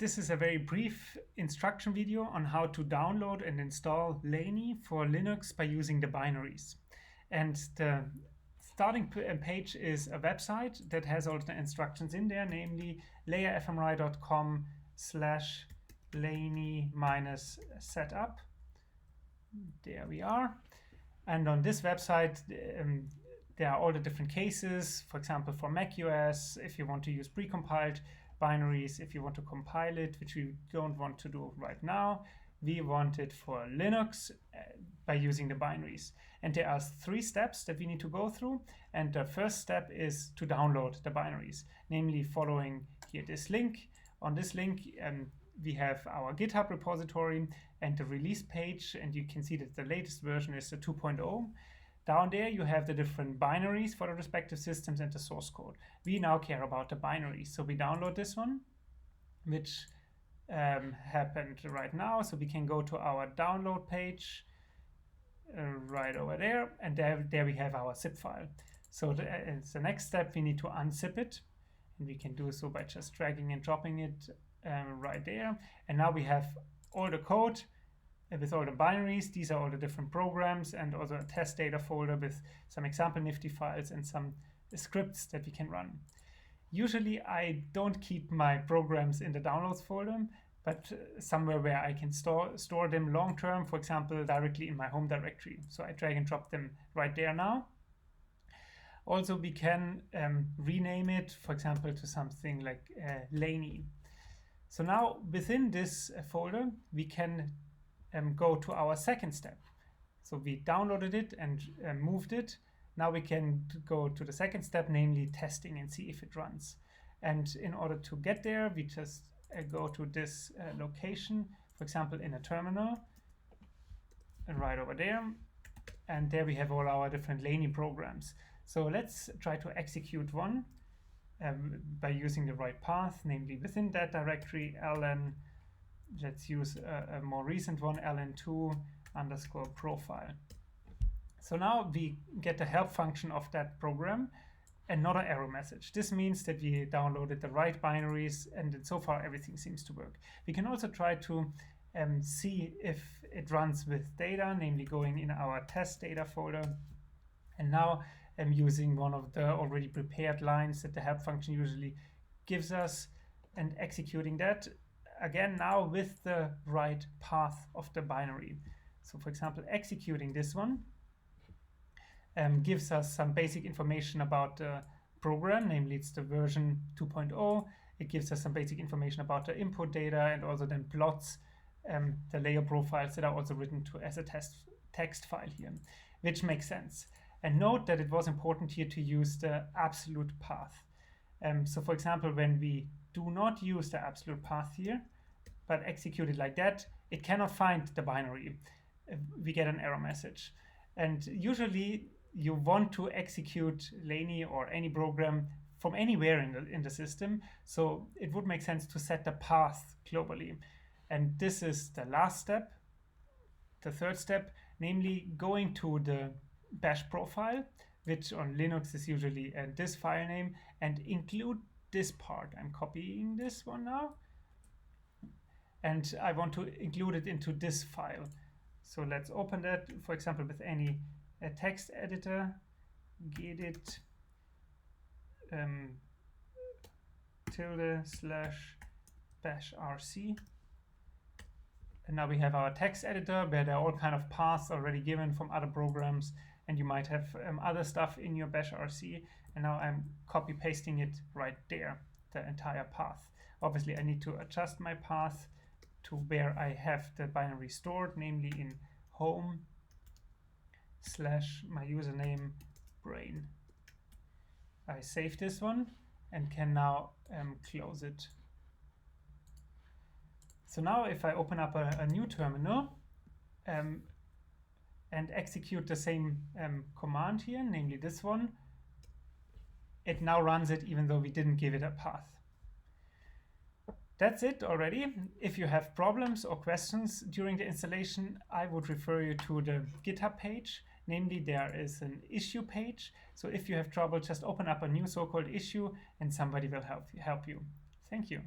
This is a very brief instruction video on how to download and install LayNii for Linux by using the binaries. And the starting page is a website that has all the instructions in there, namely layerfmri.com/laynii-setup. There we are. And on this website, there are all the different cases. For example, for macOS, if you want to use precompiled binaries, if you want to compile it, which we don't want to do right now. We want it for Linux by using the binaries. And there are 3 steps that we need to go through. And the first step is to download the binaries, namely following here this link. On this link, we have our GitHub repository and the release page, and you can see that the latest version is the 2.0. Down there you have the different binaries for the respective systems and the source code. We now care about the binaries, so we download this one, which happened right now. So we can go to our download page right over there, and there we have our zip file. So the next step, we need to unzip it, and we can do so by just dragging and dropping it right there. And now we have all the code with all the binaries. These are all the different programs, and also a test data folder with some example nifty files and some scripts that we can run. Usually I don't keep my programs in the downloads folder, but somewhere where I can store them long term, for example, directly in my home directory. So I drag and drop them right there now. Also, we can rename it, for example, to something like LayNii. So now within this folder, we can go to our second step. So we downloaded it and moved it. Now we can go to the second step, namely testing, and see if it runs. And in order to get there, we just go to this location, for example, in a terminal, and right over there. And there we have all our different LayNii programs. So let's try to execute one by using the right path, namely within that directory, ln. Let's use a more recent one, ln2_profile. So now we get the help function of that program and not an error message. This means that we downloaded the right binaries, and so far everything seems to work. We can also try to see if it runs with data, namely going in our test data folder. And now I'm using one of the already prepared lines that the help function usually gives us and executing that. Again, now with the right path of the binary. So for example, executing this one gives us some basic information about the program, namely it's the version 2.0. It gives us some basic information about the input data, and also then plots the layer profiles that are also written as a text file here, which makes sense. And note that it was important here to use the absolute path. So for example, when we do not use the absolute path here, but execute it like that, it cannot find the binary. We get an error message. And usually you want to execute LayNii or any program from anywhere in the system. So it would make sense to set the path globally. And this is the last step, the third step, namely going to the bash profile, which on Linux is usually this file name, and include this part. I'm copying this one now, and I want to include it into this file. So let's open that, for example, with any text editor, gedit ~bashrc. And now we have our text editor where there are all kind of paths already given from other programs, and you might have other stuff in your bashrc. And now I'm copy pasting it right there, the entire path. Obviously I need to adjust my path to where I have the binary stored, namely in home / my username brain. I save this one and can now close it. So now if I open up a new terminal and execute the same command here, namely this one, it now runs it even though we didn't give it a path. That's it already. If you have problems or questions during the installation, I would refer you to the GitHub page. Namely, there is an issue page. So if you have trouble, just open up a new so-called issue and somebody will help you. Thank you.